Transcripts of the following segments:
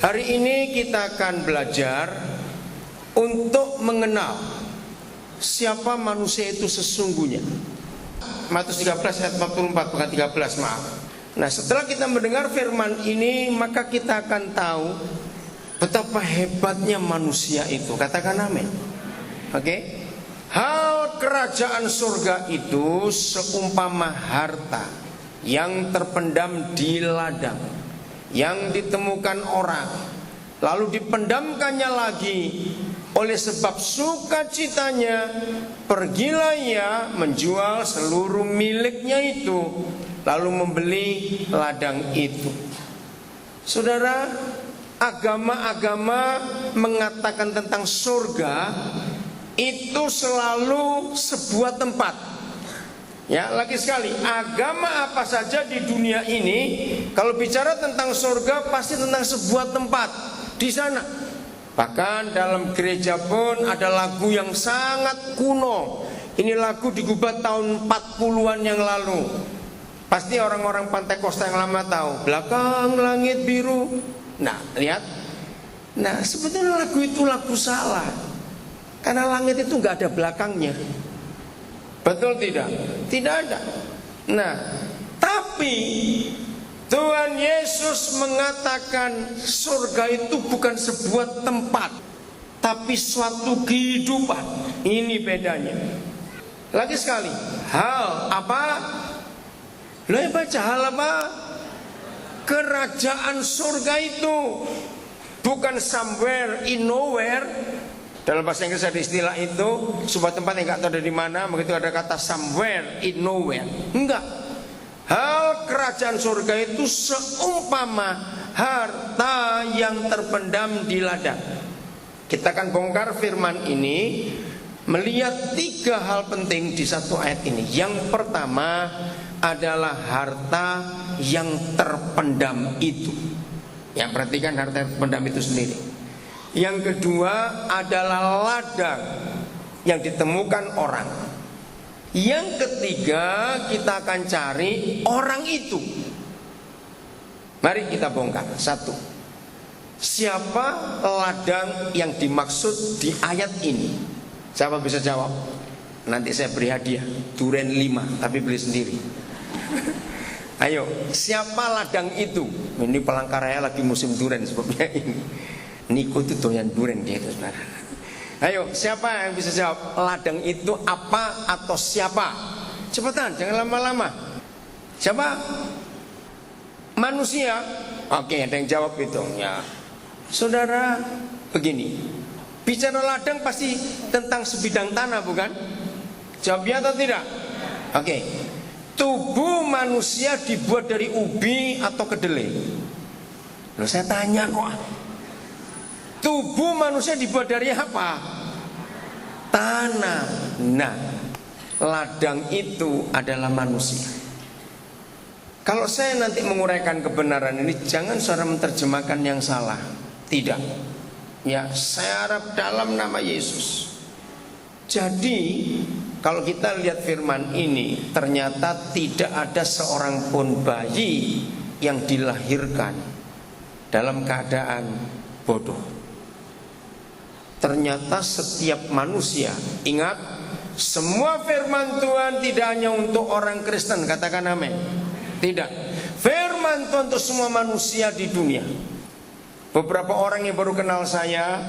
Hari ini kita akan belajar untuk mengenal siapa manusia itu sesungguhnya. Matius 13 ayat 44, bukan 13, maaf. Nah, setelah kita mendengar firman ini, maka kita akan tahu betapa hebatnya manusia itu. Katakan amin. Oke? Hal kerajaan surga itu seumpama harta yang terpendam di ladang, yang ditemukan orang, lalu dipendamkannya lagi. Oleh sebab sukacitanya, pergilah ia menjual seluruh miliknya itu, lalu membeli ladang itu. Saudara, agama-agama mengatakan tentang surga itu selalu sebuah tempat. Ya, lagi sekali, agama apa saja di dunia ini kalau bicara tentang surga pasti tentang sebuah tempat di sana. Bahkan dalam gereja pun ada lagu yang sangat kuno. Ini lagu digubah tahun 40-an yang lalu. Pasti orang-orang Pantai Kosta yang lama tahu. Belakang langit biru. Nah, lihat. Nah, sebetulnya lagu itu lagu salah. Karena langit itu nggak ada belakangnya. Betul tidak? Tidak ada. Nah, tapi Tuhan Yesus mengatakan surga itu bukan sebuah tempat, tapi suatu kehidupan. Ini bedanya. Lagi sekali, hal apa? Lo yang baca hal apa? Kerajaan surga itu bukan somewhere in nowhere. Dalam bahasa Inggris ada istilah itu, sebuah tempat yang nggak tahu dari mana. Begitu ada kata somewhere in nowhere. Enggak. Hal kerajaan surga itu seumpama harta yang terpendam di ladang. Kita akan bongkar firman ini, melihat 3 hal penting di satu ayat ini. Yang pertama adalah harta yang terpendam itu. Ya, perhatikan harta yang terpendam itu sendiri. Yang kedua adalah ladang yang ditemukan orang. Yang ketiga, kita akan cari orang itu. Mari kita bongkar. 1. Siapa ladang yang dimaksud di ayat ini? Siapa bisa jawab? Nanti saya beri hadiah durian 5, tapi beli sendiri. Ayo, siapa ladang itu? Ini Palangkaraya lagi musim durian sebabnya ini. Niko itu doyan durian dia itu, saudara. Ayo, siapa yang bisa jawab ladang itu apa atau siapa? Cepetan, jangan lama-lama. Siapa? Manusia. Oke, ada yang jawab itu. Ya. Saudara, begini. Bicara ladang pasti tentang sebidang tanah, bukan? Jawabnya atau tidak? Oke. Tubuh manusia dibuat dari ubi atau kedelai? Loh, saya tanya kok. Tubuh manusia dibuat dari apa? Tanah. Nah, ladang itu adalah manusia. Kalau saya nanti menguraikan kebenaran ini, jangan saudara menerjemahkan yang salah. Tidak. Ya, saya harap dalam nama Yesus. Jadi, kalau kita lihat firman ini, ternyata tidak ada seorang pun bayi yang dilahirkan dalam keadaan bodoh. Ternyata setiap manusia, ingat, semua firman Tuhan tidak hanya untuk orang Kristen, katakan amin. Tidak, firman Tuhan untuk semua manusia di dunia. Beberapa orang yang baru kenal saya,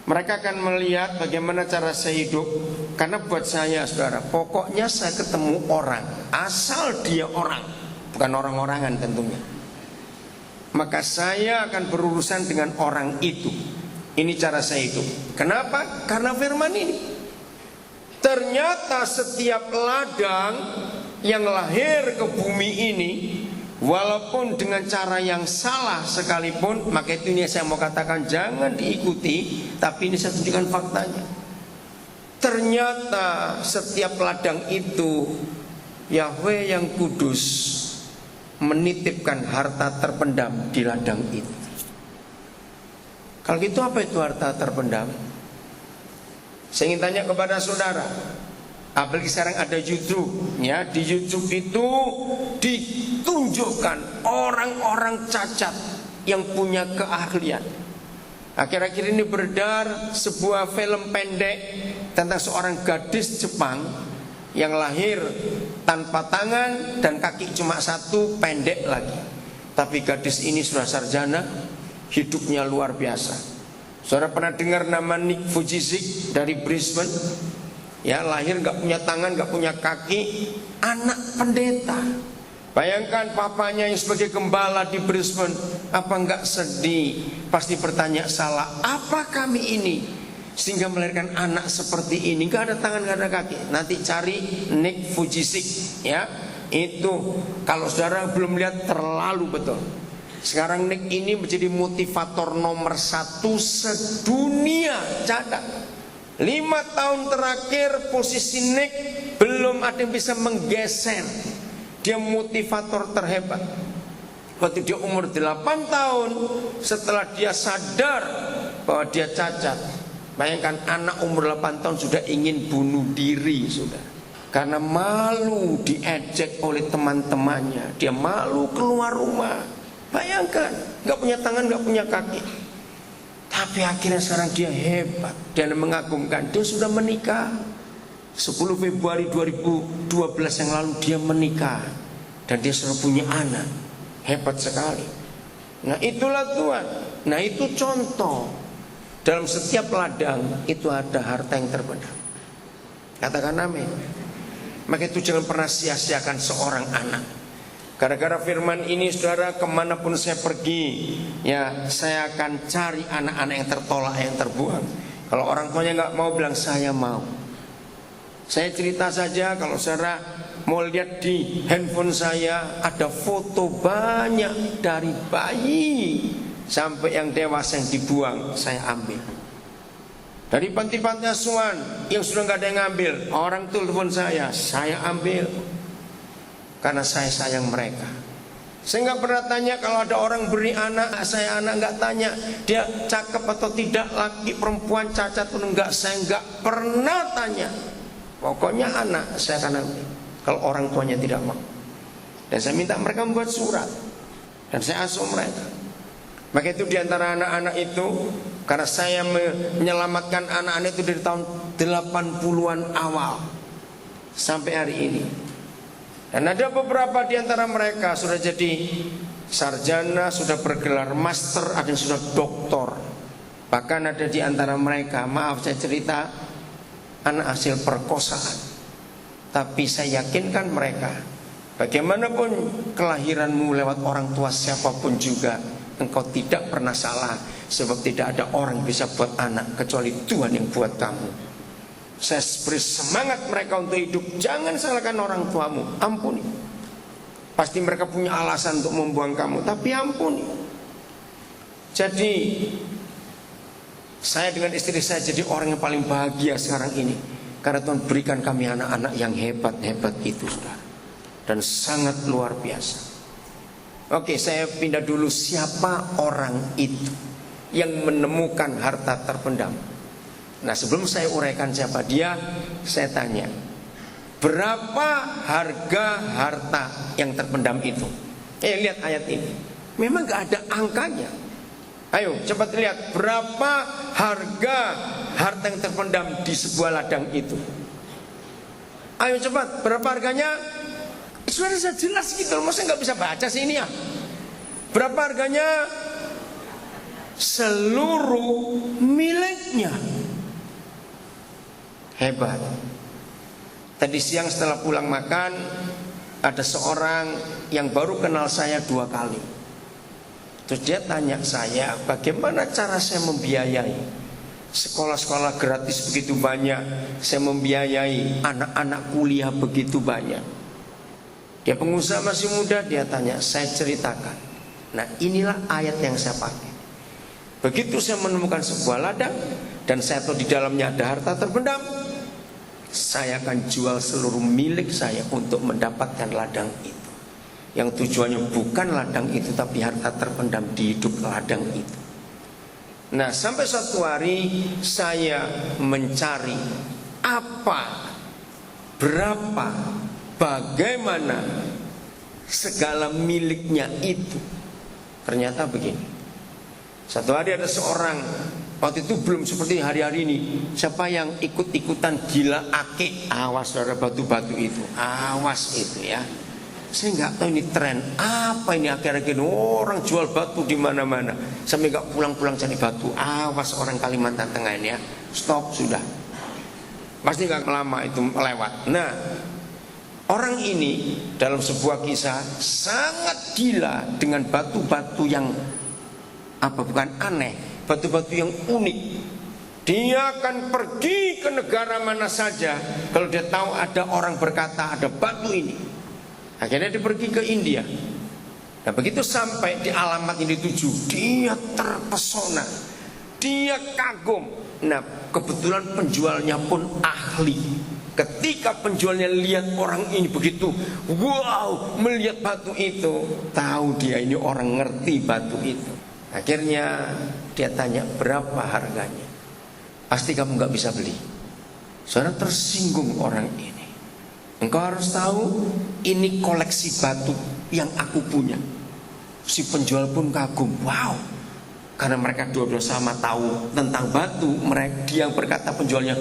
mereka akan melihat bagaimana cara saya hidup. Karena buat saya, saudara, pokoknya saya ketemu orang, asal dia orang, bukan orang-orangan tentunya, maka saya akan berurusan dengan orang itu. Ini cara saya hidup. Kenapa? Karena firman ini. Ternyata setiap ladang yang lahir ke bumi ini, walaupun dengan cara yang salah sekalipun, maka itu ini saya mau katakan jangan diikuti, tapi ini saya tunjukkan faktanya. Ternyata setiap ladang itu Yahweh yang kudus menitipkan harta terpendam di ladang itu. Kalau gitu apa itu harta terpendam? Saya ingin tanya kepada saudara. Apalagi sekarang ada YouTube, ya, di YouTube itu ditunjukkan orang-orang cacat yang punya keahlian. Akhir-akhir ini beredar sebuah film pendek tentang seorang gadis Jepang yang lahir tanpa tangan dan kaki cuma satu, pendek lagi. Tapi gadis ini sudah sarjana, hidupnya luar biasa. Saudara pernah dengar nama Nick Vujicic dari Brisbane? Ya, lahir gak punya tangan, gak punya kaki, anak pendeta. Bayangkan papanya yang sebagai gembala di Brisbane, apa enggak sedih? Pasti bertanya, salah apa kami ini sehingga melahirkan anak seperti ini? Gak ada tangan, gak ada kaki. Nanti cari Nick Vujicic, ya. Itu kalau saudara belum lihat, terlalu betul. Sekarang Nick ini menjadi motivator nomor 1 sedunia. Catat, 5 tahun terakhir posisi Nick belum ada yang bisa menggeser. Dia motivator terhebat. Waktu dia umur 8 tahun, setelah dia sadar bahwa dia cacat. Bayangkan anak umur 8 tahun sudah ingin bunuh diri, sudah. Karena malu diejek oleh teman-temannya. Dia malu keluar rumah. Bayangkan, gak punya tangan, gak punya kaki. Tapi akhirnya sekarang dia hebat dan mengagumkan. Dia sudah menikah. 10 Februari 2012 yang lalu dia menikah. Dan dia sudah punya anak. Hebat sekali. Nah itulah Tuhan. Nah itu contoh. Dalam setiap ladang itu ada harta yang terpendam. Katakan amin. Maka itu jangan pernah sia-siakan seorang anak. Gara-gara firman ini saudara, kemanapun saya pergi, ya saya akan cari anak-anak yang tertolak, yang terbuang. Kalau orang tuanya gak mau, bilang saya mau. Saya cerita saja, kalau saudara mau lihat di handphone saya, ada foto banyak dari bayi sampai yang dewasa yang dibuang, saya ambil. Dari panti-panti asuhan yang sudah gak ada yang ngambil, orang telepon saya ambil. Karena saya sayang mereka. Saya gak pernah tanya kalau ada orang beri anak, saya anak gak tanya dia cakep atau tidak, laki perempuan cacat pun enggak, saya gak pernah tanya. Pokoknya anak saya akan ambil kalau orang tuanya tidak mau. Dan saya minta mereka membuat surat dan saya asuh mereka. Maka itu diantara anak-anak itu, karena saya menyelamatkan anak-anak itu dari tahun 80-an awal sampai hari ini. Dan ada beberapa di antara mereka sudah jadi sarjana, sudah bergelar master, ada yang sudah doktor. Bahkan ada di antara mereka, maaf saya cerita, anak hasil perkosaan. Tapi saya yakinkan mereka, bagaimanapun kelahiranmu lewat orang tua siapapun juga, engkau tidak pernah salah. Sebab tidak ada orang yang bisa buat anak kecuali Tuhan yang buat kamu. Saya beri semangat mereka untuk hidup. Jangan salahkan orang tuamu, ampuni. Pasti mereka punya alasan untuk membuang kamu, tapi ampuni. Jadi saya dengan istri saya jadi orang yang paling bahagia sekarang ini, karena Tuhan berikan kami anak-anak yang hebat-hebat itu, saudara. Dan sangat luar biasa. Oke, saya pindah dulu. Siapa orang itu yang menemukan harta terpendam? Nah sebelum saya uraikan siapa dia, saya tanya, berapa harga harta yang terpendam itu? Lihat ayat ini, memang gak ada angkanya. Ayo cepat lihat, berapa harga harta yang terpendam di sebuah ladang itu? Ayo cepat, berapa harganya? Sudah saya jelas gitu, masa gak bisa baca sih ini ya? Berapa harganya? Seluruh miliknya. Hebat. Tadi siang setelah pulang makan, ada seorang yang baru kenal saya 2 kali. Terus dia tanya saya, bagaimana cara saya membiayai sekolah-sekolah gratis begitu banyak, saya membiayai anak-anak kuliah begitu banyak. Dia pengusaha masih muda, dia tanya, saya ceritakan. Nah inilah ayat yang saya pakai. Begitu saya menemukan sebuah ladang dan saya tahu di dalamnya ada harta terpendam, saya akan jual seluruh milik saya untuk mendapatkan ladang itu. Yang tujuannya bukan ladang itu, tapi harta terpendam di hidup ladang itu. Nah sampai suatu hari saya mencari apa, berapa, bagaimana segala miliknya itu. Ternyata begini, Satu hari ada seorang, waktu itu belum seperti hari-hari ini, siapa yang ikut-ikutan gila akik, awas saudara, batu-batu itu, awas itu ya. Saya nggak tahu ini tren apa ini akhir-akhir ini, orang jual batu di mana-mana sampai nggak pulang-pulang cari batu. Awas orang Kalimantan Tengah ini ya, stop sudah, pasti nggak lama itu lewat. Nah, orang ini dalam sebuah kisah sangat gila dengan batu-batu yang bukan aneh, batu-batu yang unik. Dia akan pergi ke negara mana saja kalau dia tahu ada orang berkata ada batu ini. Akhirnya dia pergi ke India. Nah, begitu sampai di alamat ini tuju, dia terpesona, dia kagum. Nah, kebetulan penjualnya pun ahli. Ketika penjualnya lihat orang ini begitu, wow, melihat batu itu, tahu dia ini orang ngerti batu itu. Akhirnya dia tanya berapa harganya. Pasti kamu gak bisa beli. Saudara, tersinggung orang ini. Engkau harus tahu, ini koleksi batu yang aku punya. Si penjual pun kagum, wow. Karena mereka dua-dua sama tahu tentang batu. Mereka, dia yang berkata penjualnya,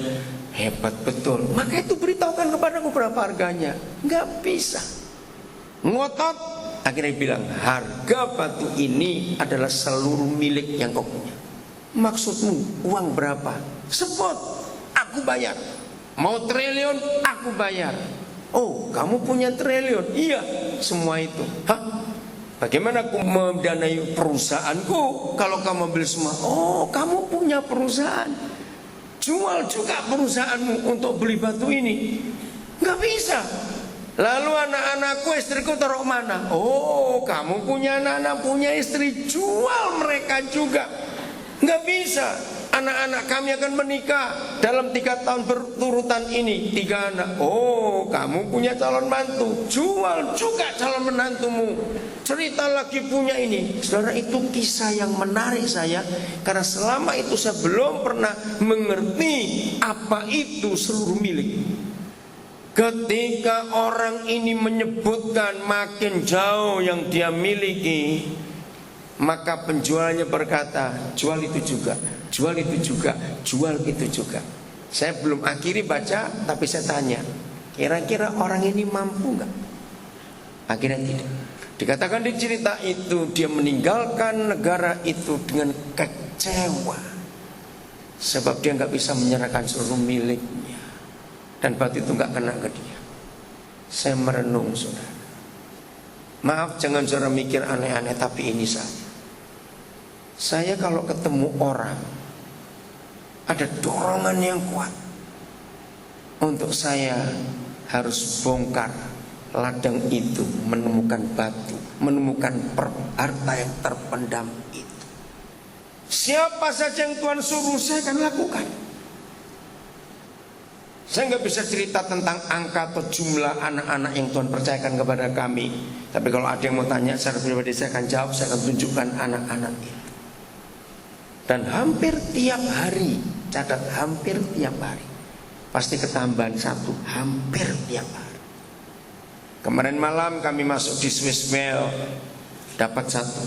hebat betul. Maka itu beritahukan kepadaku berapa harganya. Gak bisa. Ngotot. Akhirnya bilang, harga batu ini adalah seluruh milik yang kau punya. Maksudmu uang berapa? Sebut, aku bayar. Mau triliun, aku bayar. Oh, kamu punya triliun? Iya, semua itu. Hah? Bagaimana aku mendanai perusahaanku kalau kamu ambil semua? Oh, kamu punya perusahaan. Jual juga perusahaanmu untuk beli batu ini. Gak bisa. Lalu anak-anakku, istriku taruh mana? Oh, kamu punya anak-anak, punya istri, jual mereka juga. Nggak bisa. Anak-anak kami akan menikah dalam 3 tahun berturutan ini, 3 anak. Oh, kamu punya calon mantu, jual juga calon menantumu. Cerita lagi punya ini. Saudara, itu kisah yang menarik saya, karena selama itu saya belum pernah mengerti apa itu seluruh milik. Ketika orang ini menyebutkan makin jauh yang dia miliki, maka penjualnya berkata, jual itu juga, jual itu juga, jual itu juga. Saya belum akhiri baca, tapi saya tanya, kira-kira orang ini mampu gak? Akhirnya tidak. Dikatakan di cerita itu, dia meninggalkan negara itu dengan kecewa, sebab dia gak bisa menyerahkan seluruh miliknya. Dan batu itu gak kena ke dia. Saya merenung, saudara. Maaf, jangan saudara mikir aneh-aneh, tapi ini saya kalau ketemu orang, ada dorongan yang kuat untuk saya harus bongkar ladang itu, menemukan batu, menemukan harta yang terpendam itu. Siapa saja yang Tuhan suruh, saya akan lakukan. Saya nggak bisa cerita tentang angka atau jumlah anak-anak yang Tuhan percayakan kepada kami. Tapi kalau ada yang mau tanya secara pribadi, saya akan jawab, saya akan tunjukkan anak-anak itu. Dan hampir tiap hari, catat hampir tiap hari, pasti ketambahan satu, hampir tiap hari. Kemarin malam kami masuk di Swiss Mail, dapat satu.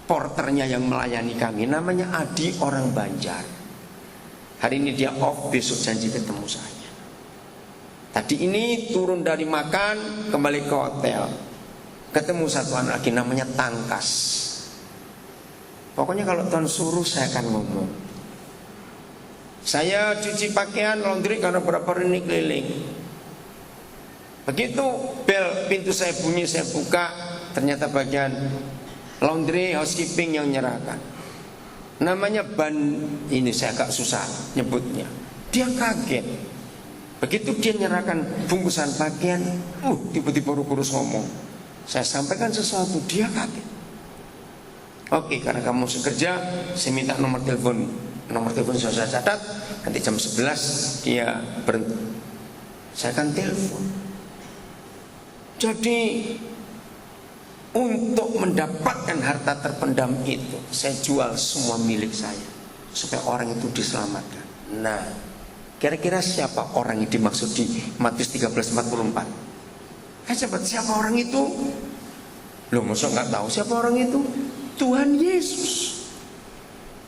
Porternya yang melayani kami, namanya Adi, orang Banjar. Hari ini dia off, besok janji ketemu saya. Tadi ini turun dari makan, kembali ke hotel, ketemu satu anak lagi namanya Tangkas. Pokoknya kalau Tuhan suruh saya akan ngomong. Saya cuci pakaian, laundry karena berapa hari ini keliling. Begitu bel pintu saya bunyi, saya buka, ternyata bagian laundry housekeeping yang nyerahkan. Namanya Ban, ini saya agak susah nyebutnya. Dia kaget. Begitu dia nyerahkan bungkusan pakaian, tiba-tiba kurus ngomong. Saya sampaikan sesuatu, dia kaget. Oke, karena kamu sekerja, saya minta nomor telepon. Nomor telepon saya catat, nanti jam 11 dia berhenti. Saya akan telepon. Jadi untuk mendapatkan harta terpendam itu, saya jual semua milik saya supaya orang itu diselamatkan. Nah, kira-kira siapa orang yang dimaksud di Matius 13:44? Siapa orang itu? Loh, masa nggak tahu siapa orang itu? Tuhan Yesus.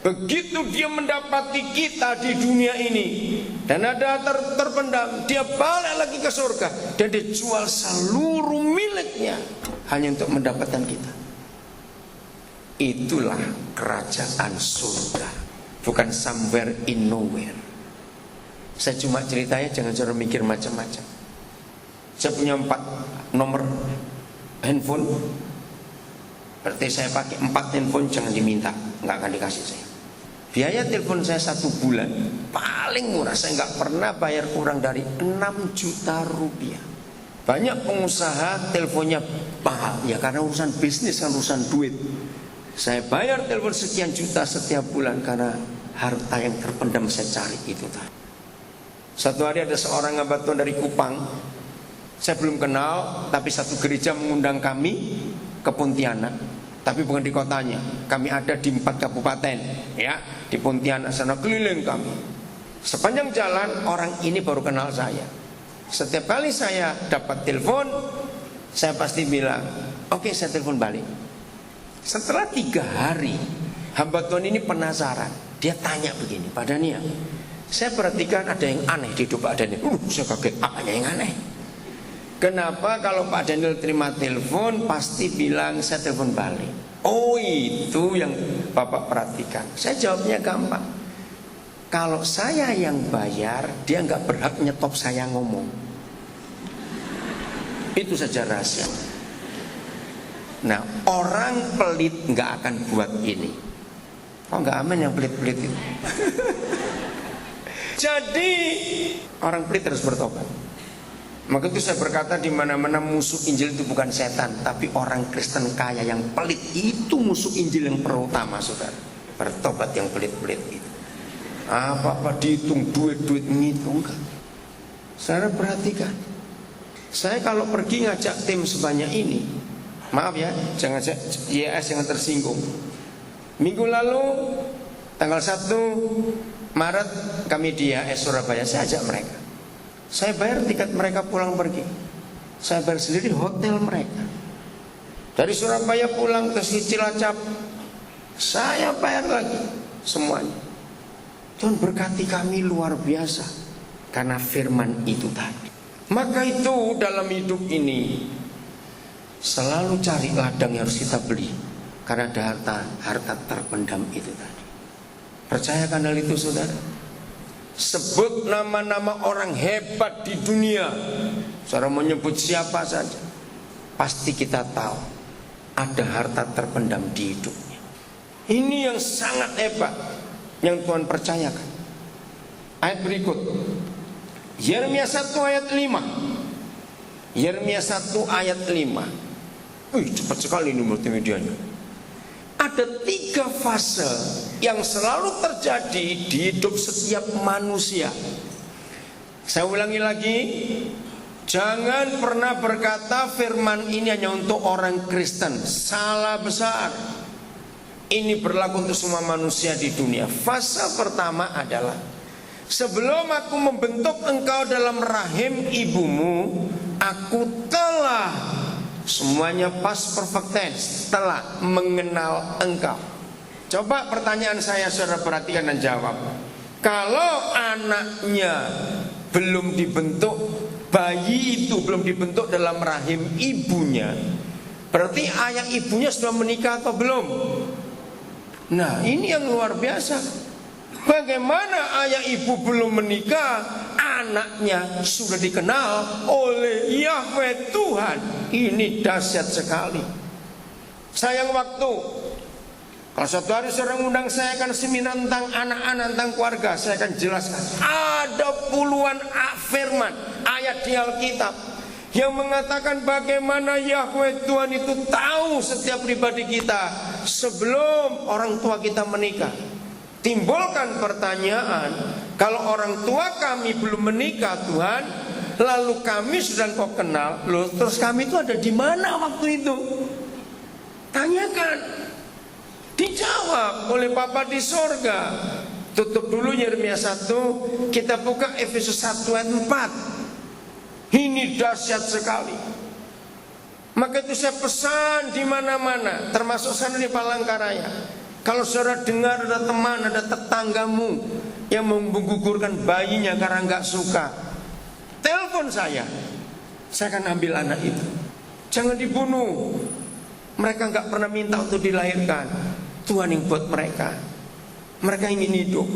Begitu dia mendapati kita di dunia ini dan ada terpendam, dia balik lagi ke surga dan dia jual seluruh miliknya hanya untuk mendapatkan kita. Itulah kerajaan surga, bukan somewhere in nowhere. Saya cuma ceritanya, jangan cara mikir macam-macam. Saya punya 4 nomor handphone, berarti saya pakai 4 handphone, jangan diminta, nggak akan dikasih saya. Biaya telepon saya 1 bulan paling murah, saya nggak pernah bayar kurang dari 6 juta rupiah. Banyak pengusaha teleponnya mahal, ya karena urusan bisnis kan urusan duit. Saya bayar telepon sekian juta setiap bulan karena harta yang terpendam saya cari itu tadi. Satu hari ada seorang hamba Tuhan dari Kupang, saya belum kenal, tapi satu gereja mengundang kami ke Pontianak, tapi bukan di kotanya. Kami ada di 4 kabupaten, ya, di Pontianak sana keliling kami. Sepanjang jalan orang ini baru kenal saya. Setiap kali saya dapat telepon, saya pasti bilang, oke, saya telepon balik. Setelah 3 hari, hamba Tuhan ini penasaran. Dia tanya begini, Pak Daniel, saya perhatikan ada yang aneh di hidup Pak Daniel. Saya kaget, apanya yang aneh? Kenapa kalau Pak Daniel terima telepon pasti bilang saya telepon balik? Oh, itu yang Bapak perhatikan. Saya jawabnya gampang. Kalau saya yang bayar, dia nggak berhak nyetop saya ngomong. Itu saja rahasia. Nah, orang pelit nggak akan buat ini. Oh, nggak aman yang pelit-pelit itu. Jadi orang pelit harus bertobat. Maka itu saya berkata, di mana-mana musuh Injil itu bukan setan, tapi orang Kristen kaya yang pelit. Itu musuh Injil yang pertama, saudara. Bertobat yang pelit-pelit itu. Apa-apa dihitung, duit-duit ngitung enggak. Saudara perhatikan, saya kalau pergi ngajak tim sebanyak ini, maaf ya, jangan YS jangan tersinggung. Minggu lalu tanggal 1 Maret kami di YS Surabaya, saya ajak mereka. Saya bayar tiket mereka pulang pergi. Saya bayar sendiri hotel mereka. Dari Surabaya pulang ke Cilacap, saya bayar lagi semuanya. Tuhan berkati kami luar biasa karena firman itu tadi. Maka itu dalam hidup ini selalu cari ladang yang harus kita beli, karena ada harta terpendam itu tadi. Percayakan hal itu, saudara. Sebut nama-nama orang hebat di dunia, saudara menyebut siapa saja, pasti kita tahu ada harta terpendam di hidupnya. Ini yang sangat hebat yang Tuhan percayakan. Ayat berikut, Yeremia 1 ayat 5. Yeremia 1 ayat 5. Cepat sekali ini multimedianya. Ada 3 fase yang selalu terjadi di hidup setiap manusia. Saya ulangi lagi, jangan pernah berkata firman ini hanya untuk orang Kristen. Salah besar. Ini berlaku untuk semua manusia di dunia. Fase pertama adalah, sebelum aku membentuk engkau dalam rahim ibumu, aku telah, semuanya past perfect tense, telah mengenal engkau. Coba pertanyaan saya, saudara perhatikan dan jawab. Kalau anaknya belum dibentuk, bayi itu belum dibentuk dalam rahim ibunya, berarti ayah ibunya sudah menikah atau belum? Nah, ini yang luar biasa. Bagaimana ayah ibu belum menikah, anaknya sudah dikenal oleh Yahweh Tuhan. Ini dahsyat sekali. Sayang waktu. Kalau suatu hari seorang undang saya akan seminar tentang anak-anak, tentang keluarga, saya akan jelaskan. Ada puluhan firman, ayat di Alkitab yang mengatakan bagaimana Yahweh Tuhan itu tahu setiap pribadi kita sebelum orang tua kita menikah. Timbulkan pertanyaan, kalau orang tua kami belum menikah Tuhan, lalu kami sudah Engkau kenal, loh, terus kami itu ada di mana waktu itu? Tanyakan. Dijawab oleh Bapa di sorga. Tutup dulu Yeremia 1, kita buka Efesus 1 ayat 4. Ini dahsyat sekali. Maka itu saya pesan di mana-mana, termasuk sana di Palangkaraya. Kalau saudara dengar ada teman, ada tetanggamu yang menggugurkan bayinya karena nggak suka, telepon saya akan ambil anak itu. Jangan dibunuh. Mereka nggak pernah minta untuk dilahirkan. Tuhan yang buat mereka. Mereka ingin hidup.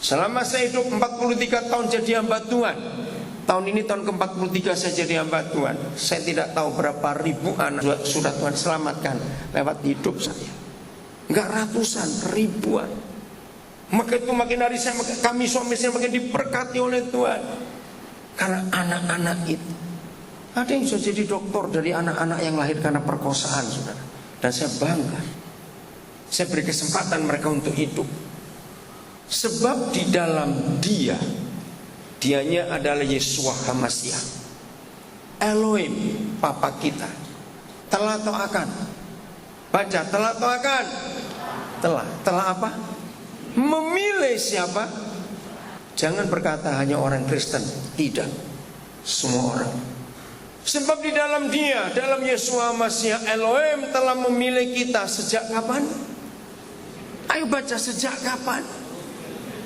Selama saya hidup 43 tahun jadi hamba Tuhan. Tahun ini tahun ke-43 saya jadi hamba Tuhan. Saya tidak tahu berapa ribu anak sudah Tuhan selamatkan lewat hidup saya. Enggak ratusan, ribuan. Maka itu makin hari kami suami saya makin diberkati oleh Tuhan. Karena anak-anak itu. Ada yang sudah jadi dokter dari anak-anak yang lahir karena perkosaan, saudara. Dan saya bangga. Saya beri kesempatan mereka untuk hidup. Sebab di dalam dianya adalah Yeshua HaMashiach, Elohim, Papa kita. Telah atau akan? Baca, telah atau akan? Telah apa? Memilih siapa? Jangan berkata hanya orang Kristen. Tidak, semua orang. Sebab di dalam dalam Yeshua HaMashiach, Elohim telah memilih kita sejak kapan? Ayo baca, sejak kapan?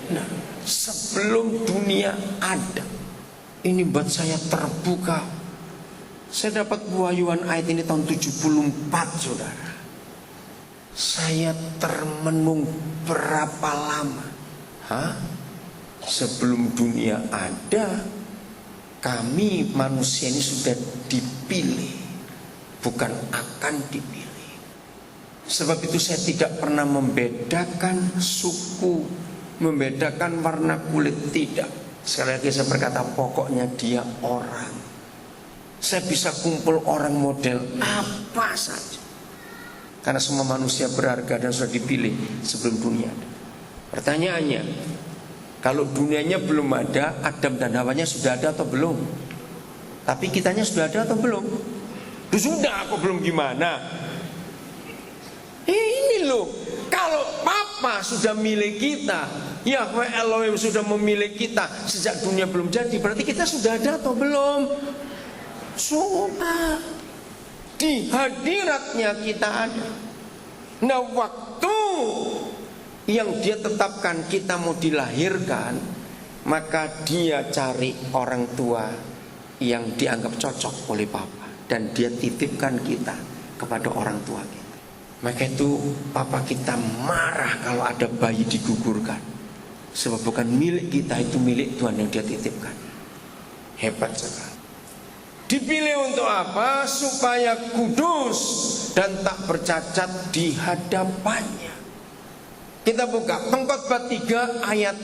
Nah, sebelum dunia ada. Ini buat saya terbuka. Saya dapat pewahyuan ayat ini tahun 74, saudara. Saya termenung berapa lama? Sebelum dunia ada, kami manusia ini sudah dipilih, bukan akan dipilih. Sebab itu saya tidak pernah membedakan suku, membedakan warna kulit, tidak. Sekali lagi saya berkata, pokoknya dia orang. Saya bisa kumpul orang model apa saja. Karena semua manusia berharga dan sudah dipilih sebelum dunia ada. Pertanyaannya, kalau dunianya belum ada, Adam dan Hawanya sudah ada atau belum? Tapi kitanya sudah ada atau belum? Sudah, aku belum gimana? Ini loh, kalau Papa sudah milih kita, Yahweh Elohim sudah memilih kita sejak dunia belum jadi, berarti kita sudah ada atau belum? Sudah. Di hadiratnya kita ada. Nah, waktu yang dia tetapkan kita mau dilahirkan, maka dia cari orang tua yang dianggap cocok oleh Papa, dan dia titipkan kita kepada orang tua kita. Maka itu Papa kita marah kalau ada bayi digugurkan. Sebab bukan milik kita, itu milik Tuhan yang dia titipkan. Hebat sekali. Dipilih untuk apa? Supaya kudus dan tak bercacat di hadapannya. Kita buka Pengkhotbah 3 ayat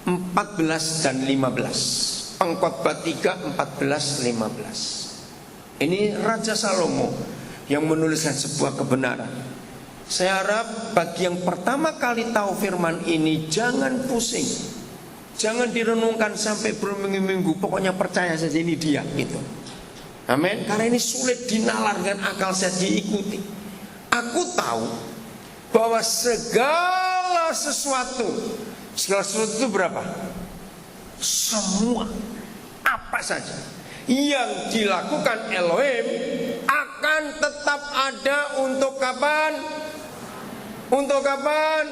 14 dan 15. Pengkhotbah 3 14 15. Ini Raja Salomo yang menuliskan sebuah kebenaran. Saya harap bagi yang pertama kali tahu firman ini, jangan pusing, jangan direnungkan sampai berminggu-minggu. Pokoknya percaya saja ini dia, gitu. Amin. Karena ini sulit dinalar dengan akal sehat diikuti. Aku tahu bahwa segala sesuatu itu berapa? Semua, apa saja yang dilakukan Elohim akan tetap ada untuk kapan? Untuk kapan?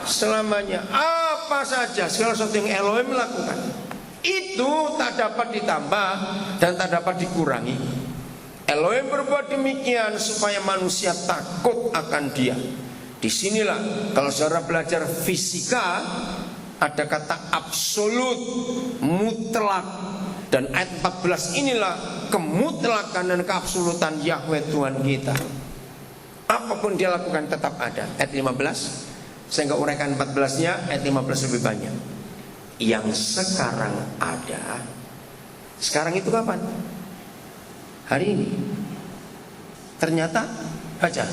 Selamanya. Apa saja segala sesuatu yang Elohim lakukan, itu tak dapat ditambah dan tak dapat dikurangi. Elohim berbuat demikian supaya manusia takut akan dia. Disinilah kalau saudara belajar fisika, ada kata absolut, mutlak. Dan ayat 14 inilah kemutlakan dan keabsolutan Yahweh Tuhan kita. Apapun dia lakukan tetap ada. Ayat 15, saya nggak uraikan 14-nya, ayat 15 lebih banyak. Yang sekarang ada. Sekarang itu kapan? Hari ini. Ternyata baca,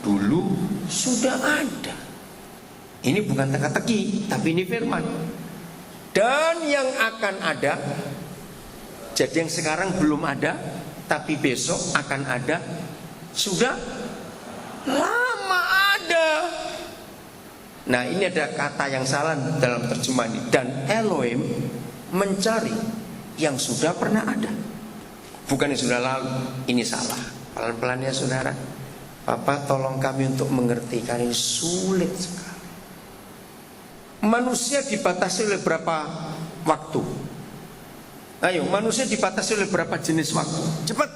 dulu sudah ada. Ini bukan teka-teki, tapi ini firman. Dan yang akan ada. Jadi yang sekarang belum ada, tapi besok akan ada. Sudah lama ada. Nah, ini ada kata yang salah dalam terjemahan ini. Dan Elohim mencari yang sudah pernah ada. bukan yang sudah lalu. Ini salah. Pelan-pelan ya saudara. Papa tolong kami untuk mengerti, karena ini sulit sekali. Manusia dibatasi oleh berapa waktu? Ayo, manusia dibatasi oleh berapa jenis waktu? Cepat.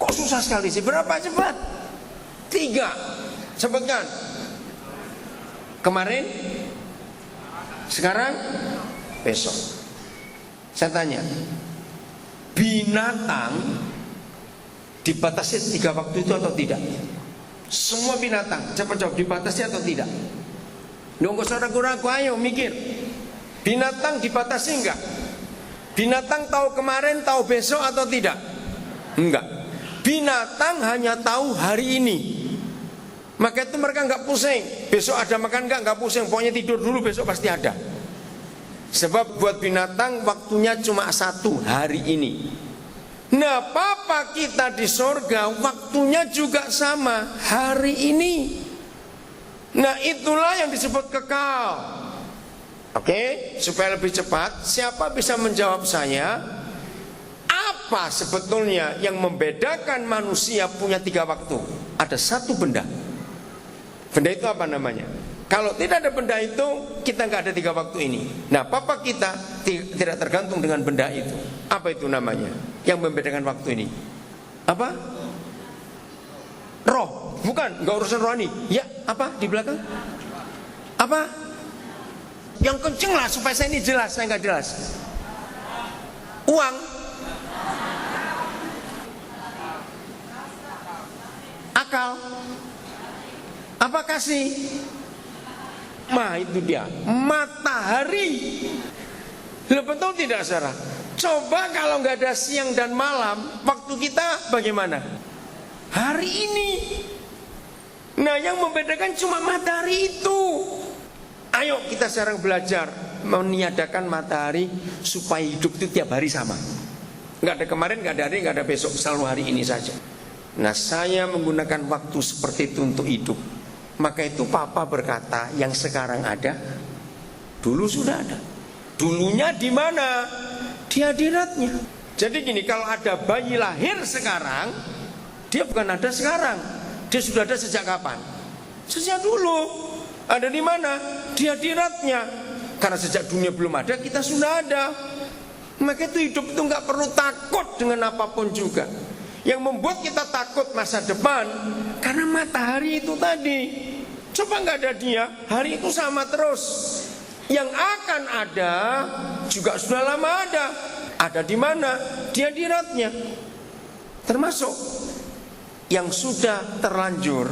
Kok susah sekali sih? Berapa? Cepat. 3. Sebutkan. Kemarin, sekarang, besok. Saya tanya, binatang dibatasi 3 waktu itu atau tidak? Semua binatang, cepat jawab, dibatasi atau tidak? Nunggu ragu-ragu, ayo mikir. Binatang dibatasi enggak? Binatang tahu kemarin, tahu besok atau tidak? Enggak. Binatang hanya tahu hari ini. Maka itu mereka enggak pusing. Besok ada makan enggak pusing. Pokoknya tidur dulu, besok pasti ada. Sebab buat binatang waktunya cuma 1, hari ini. Nah, papa kita di sorga waktunya juga sama, hari ini. Nah, itulah yang disebut kekal. Oke, supaya lebih cepat, siapa bisa menjawab saya? Apa sebetulnya yang membedakan manusia punya 3 waktu? Ada 1 benda. Benda itu apa namanya? Kalau tidak ada benda itu, kita nggak ada 3 waktu ini. Nah, papa kita tidak tergantung dengan benda itu. Apa itu namanya? Yang membedakan waktu ini? Apa? Roh. Bukan, nggak urusan rohani. Ya, apa di belakang? Apa? Yang kenceng lah supaya saya ini jelas, saya nggak jelas. Uang. Akal. Apa kasih? Nah, itu dia. Matahari. Betul tidak, saudara? Coba kalau nggak ada siang dan malam, waktu kita bagaimana? Hari ini. Nah, yang membedakan cuma matahari itu. Ayo kita sekarang belajar meniadakan matahari supaya hidup itu tiap hari sama. Nggak ada kemarin, nggak ada hari, nggak ada besok, selalu hari ini saja. Nah, saya menggunakan waktu seperti itu untuk hidup. Maka itu papa berkata, yang sekarang ada, dulu sudah ada. Dulunya di mana? Di hadiratnya. Jadi gini, kalau ada bayi lahir sekarang, dia bukan ada sekarang. Dia sudah ada sejak kapan? Sejak dulu. Ada di mana? Di hadiratnya. Karena sejak dunia belum ada, kita sudah ada. Maka itu hidup itu nggak perlu takut dengan apapun juga. Yang membuat kita takut masa depan karena matahari itu tadi. Coba nggak ada dia, hari itu sama terus. Yang akan ada juga sudah lama ada. Ada di mana? Di hadiratnya. Termasuk yang sudah terlanjur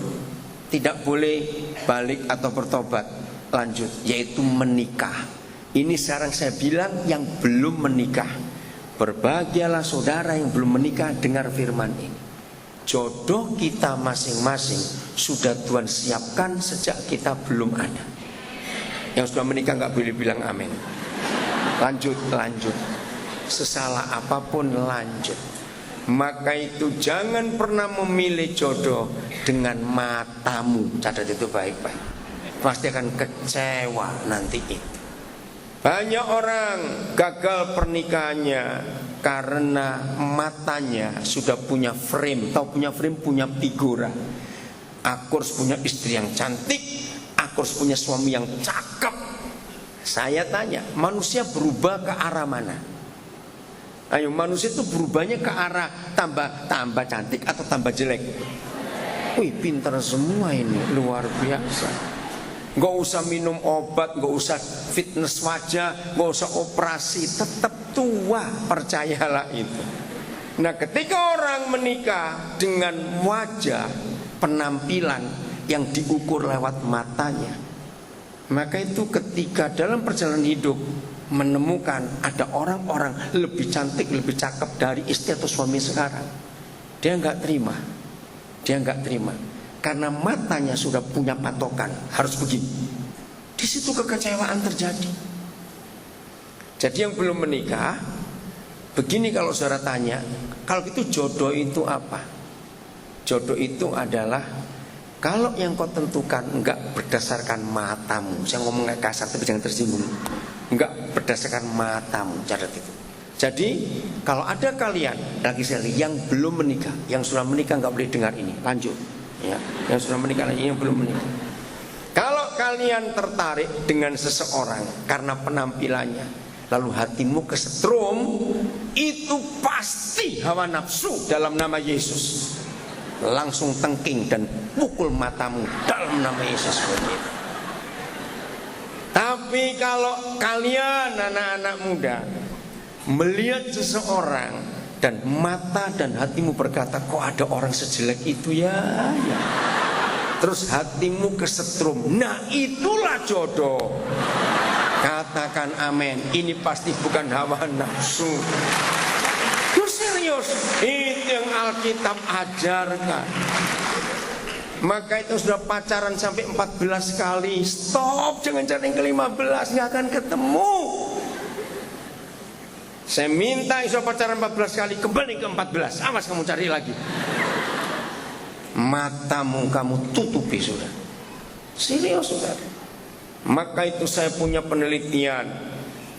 tidak boleh balik atau bertobat, lanjut, yaitu menikah. Ini sekarang saya bilang yang belum menikah. Berbahagialah saudara yang belum menikah, dengar firman ini. Jodoh kita masing-masing sudah Tuhan siapkan sejak kita belum ada. Yang sudah menikah nggak boleh bilang amin. Lanjut. Sesalah apapun lanjut. Maka itu jangan pernah memilih jodoh dengan matamu. Catat itu baik-baik. Pasti akan kecewa nanti itu. Banyak orang gagal pernikahannya karena matanya sudah punya frame. Tahu punya frame, punya figura. Aku harus punya istri yang cantik, aku harus punya suami yang cakep. Saya tanya, manusia berubah ke arah mana? Ayo, manusia itu berubahnya ke arah tambah cantik atau tambah jelek? Wih, pintar semua ini, luar biasa. Gak usah minum obat, gak usah fitness wajah, gak usah operasi, tetap tua, percayalah itu. Nah, ketika orang menikah dengan wajah, penampilan yang diukur lewat matanya, maka itu ketika dalam perjalanan hidup menemukan ada orang-orang lebih cantik, lebih cakep dari istri atau suami sekarang, dia nggak terima, karena matanya sudah punya patokan harus begini. Di situ kekecewaan terjadi. Jadi yang belum menikah, begini kalau saudara tanya, kalau itu jodoh itu apa? Jodoh itu adalah kalau yang kau tentukan enggak berdasarkan matamu. Saya ngomong kasar tapi jangan tersinggung. Enggak berdasarkan matamu, catat itu. Jadi kalau ada kalian lagi sekali yang belum menikah, yang sudah menikah nggak boleh dengar ini. Lanjut, ya. Yang sudah menikah lagi, yang belum menikah. Kalau kalian tertarik dengan seseorang karena penampilannya, lalu hatimu kesetrum, itu pasti hawa nafsu dalam nama Yesus. Langsung tengking dan pukul matamu dalam nama Yesus. Tapi kalau kalian anak-anak muda melihat seseorang dan mata dan hatimu berkata, kok ada orang sejelek itu ya, ya. Terus hatimu kesetrum, nah itulah jodoh. Katakan amin. Ini pasti bukan hawa nafsu. Itu serius. Itu yang Alkitab ajarkan. Maka itu sudah pacaran sampai 14 kali, stop, jangan cari yang ke-15, nggak akan ketemu. Saya minta iso pacaran 14 kali, kembali ke 14. Awas kamu cari lagi. Matamu kamu tutupi sudah. Serius sudah. Maka itu saya punya penelitian.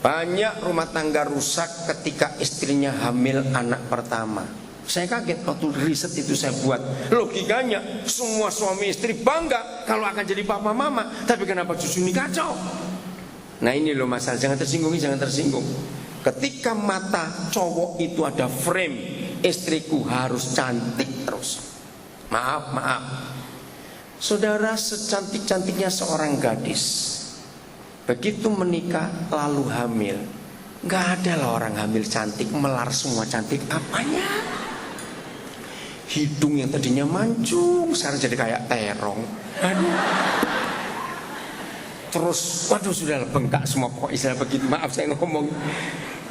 Banyak rumah tangga rusak ketika istrinya hamil anak pertama. Saya kaget waktu riset itu saya buat. Logikanya semua suami istri bangga kalau akan jadi papa mama. Tapi kenapa justru ini kacau? Nah ini loh masalah. Jangan tersinggung, jangan tersinggung. Ketika mata cowok itu ada frame, istriku harus cantik terus. Maaf. Saudara, secantik-cantiknya seorang gadis, begitu menikah lalu hamil, gak ada lah orang hamil cantik, melar semua cantik. Apanya? Hidung yang tadinya mancung sekarang jadi kayak terong. Aduh. Terus, waduh sudah bengkak semua pokok istilah begitu. Maaf saya ngomong.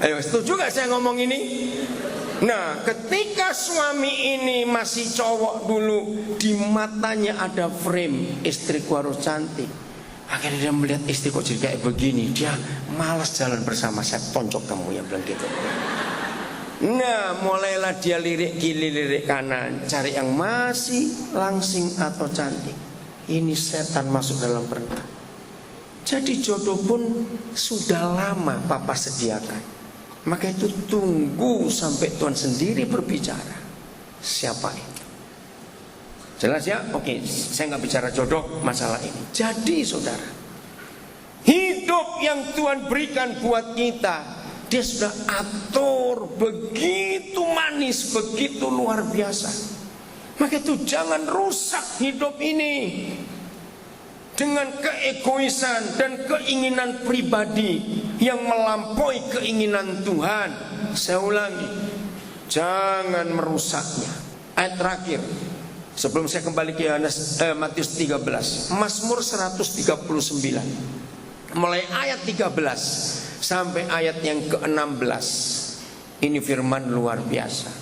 Ayo, setuju gak saya ngomong ini? Nah, ketika suami ini masih cowok dulu, di matanya ada frame, istriku harus cantik. Akhirnya dia melihat istri kok jadi kayak begini, dia malas jalan bersama. Saya tonjok kamu yang bilang gitu. Nah, mulailah dia lirik kiri, lirik kanan, cari yang masih langsing atau cantik. Ini setan masuk dalam perintah. Jadi jodoh pun sudah lama Papa sediakan. Maka itu tunggu sampai Tuhan sendiri berbicara. Siapa itu? Jelas ya? Oke, saya nggak bicara jodoh masalah ini. Jadi saudara, hidup yang Tuhan berikan buat kita, Dia sudah atur begitu manis, begitu luar biasa. Maka itu jangan rusak hidup ini dengan keegoisan dan keinginan pribadi yang melampaui keinginan Tuhan. Saya ulangi, jangan merusaknya. Ayat terakhir sebelum saya kembali ke Matius 13, Mazmur 139, mulai ayat 13 sampai ayat yang ke-16. Ini firman luar biasa.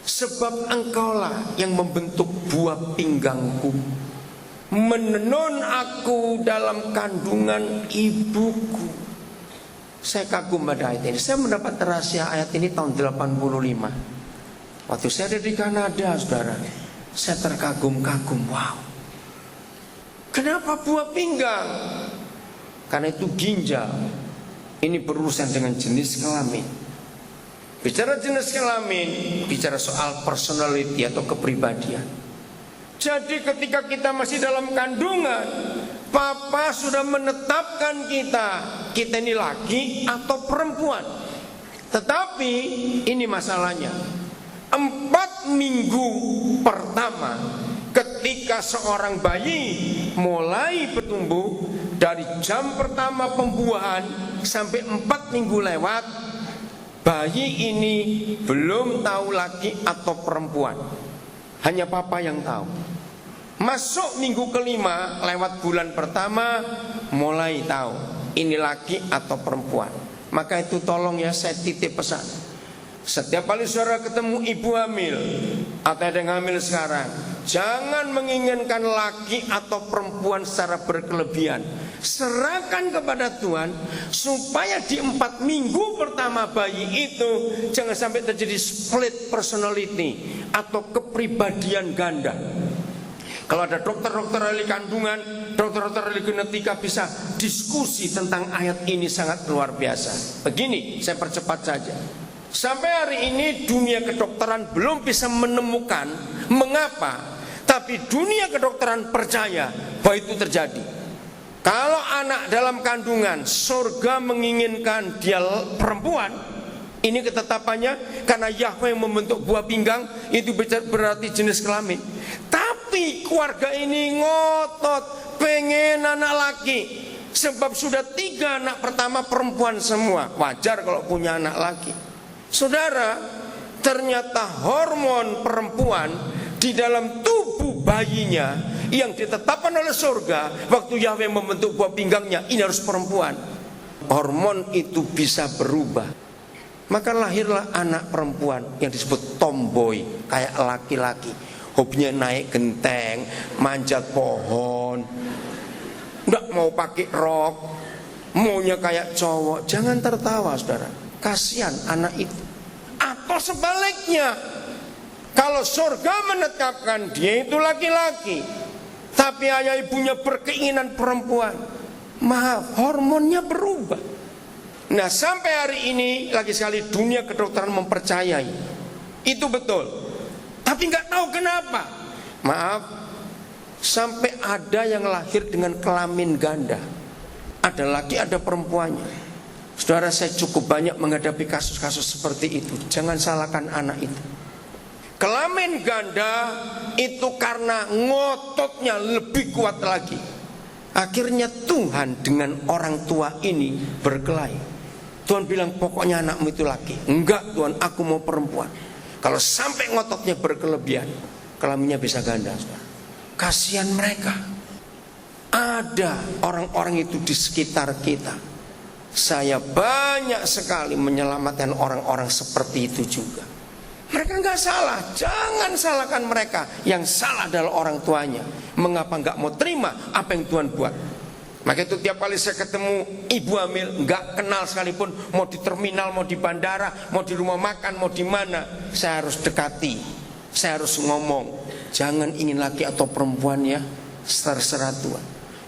Sebab engkaulah yang membentuk buah pinggangku, menenon aku dalam kandungan ibuku. Saya kagum pada ayat ini. Saya mendapat rahasia ayat ini tahun 85. Waktu saya ada di Kanada, saudara, saya terkagum-kagum. Wow, kenapa buah pinggang? Karena itu ginjal. Ini berurusan dengan jenis kelamin. Bicara jenis kelamin, bicara soal personality atau kepribadian. Jadi ketika kita masih dalam kandungan, Papa sudah menetapkan kita ini laki atau perempuan. Tetapi ini masalahnya, 4 minggu pertama ketika seorang bayi mulai bertumbuh, dari jam pertama pembuahan sampai 4 minggu lewat, bayi ini belum tahu laki atau perempuan. Hanya Papa yang tahu. Masuk minggu kelima, lewat bulan pertama, mulai tahu ini laki atau perempuan. Maka itu tolong ya, saya titip pesan. Setiap kali saudara ketemu ibu hamil atau ada yang hamil sekarang, jangan menginginkan laki atau perempuan secara berkelebihan. Serahkan kepada Tuhan supaya di 4 minggu pertama bayi itu jangan sampai terjadi split personality atau kepribadian ganda. Kalau ada dokter-dokter ahli kandungan, dokter-dokter ahli genetika bisa diskusi tentang ayat ini, sangat luar biasa. Begini, saya percepat saja. Sampai hari ini dunia kedokteran belum bisa menemukan mengapa, tapi dunia kedokteran percaya bahwa itu terjadi. Kalau anak dalam kandungan, surga menginginkan dia perempuan, ini ketetapannya, karena Yahweh membentuk buah pinggang, itu berarti jenis kelamin. Tapi keluarga ini ngotot pengen anak laki, sebab sudah 3 anak pertama perempuan semua. Wajar kalau punya anak laki. Saudara, ternyata hormon perempuan di dalam tubuh bayinya yang ditetapkan oleh surga waktu Yahweh membentuk buah pinggangnya, ini harus perempuan. Hormon itu bisa berubah, maka lahirlah anak perempuan yang disebut tomboy, kayak laki-laki. Hobinya naik genteng, manjat pohon, nggak mau pakai rok, maunya kayak cowok. Jangan tertawa, saudara, kasihan anak itu. Atau sebaliknya, kalau surga menetapkan dia itu laki-laki, tapi ayah ibunya berkeinginan perempuan, maaf, hormonnya berubah. Nah, sampai hari ini lagi sekali dunia kedokteran mempercayai itu betul, tapi nggak tahu kenapa. Maaf, sampai ada yang lahir dengan kelamin ganda, ada laki ada perempuannya. Saudara, saya cukup banyak menghadapi kasus-kasus seperti itu. Jangan salahkan anak itu. Kelamin ganda itu karena ngototnya lebih kuat lagi. Akhirnya Tuhan dengan orang tua ini berkelahi. Tuhan bilang, pokoknya anakmu itu laki. Enggak Tuhan, aku mau perempuan. Kalau sampai ngototnya berkelebihan, kelaminnya bisa ganda, saudara. Kasihan mereka. Ada orang-orang itu di sekitar kita. Saya banyak sekali menyelamatkan orang-orang seperti itu juga. Mereka nggak salah, jangan salahkan mereka. Yang salah adalah orang tuanya. Mengapa nggak mau terima apa yang Tuhan buat? Maka itu tiap kali saya ketemu ibu hamil, nggak kenal sekalipun, mau di terminal, mau di bandara, mau di rumah makan, mau di mana, saya harus dekati, saya harus ngomong, jangan ingin laki atau perempuan ya, terserah Tuhan.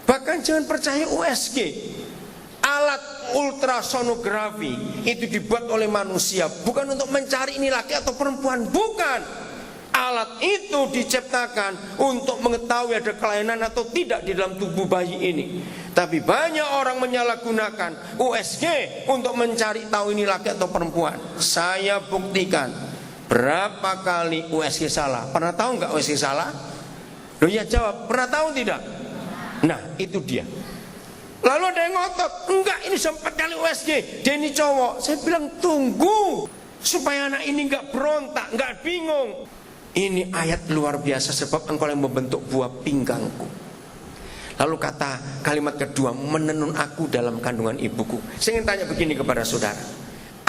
Bahkan jangan percaya USG. Alat ultrasonografi itu dibuat oleh manusia, bukan untuk mencari ini laki atau perempuan, bukan. Alat itu diciptakan untuk mengetahui ada kelainan atau tidak di dalam tubuh bayi ini. Tapi banyak orang menyalahgunakan USG untuk mencari tahu ini laki atau perempuan. Saya buktikan berapa kali USG salah. Pernah tahu nggak USG salah? Loh ya jawab, pernah tahu tidak? Nah itu dia. Lalu ada yang ngotot, enggak ini 4 kali USG, dia ini cowok. Saya bilang tunggu, supaya anak ini enggak berontak, enggak bingung. Ini ayat luar biasa, sebab engkau yang membentuk buah pinggangku. Lalu kata kalimat kedua, menenun aku dalam kandungan ibuku. Saya ingin tanya begini kepada saudara,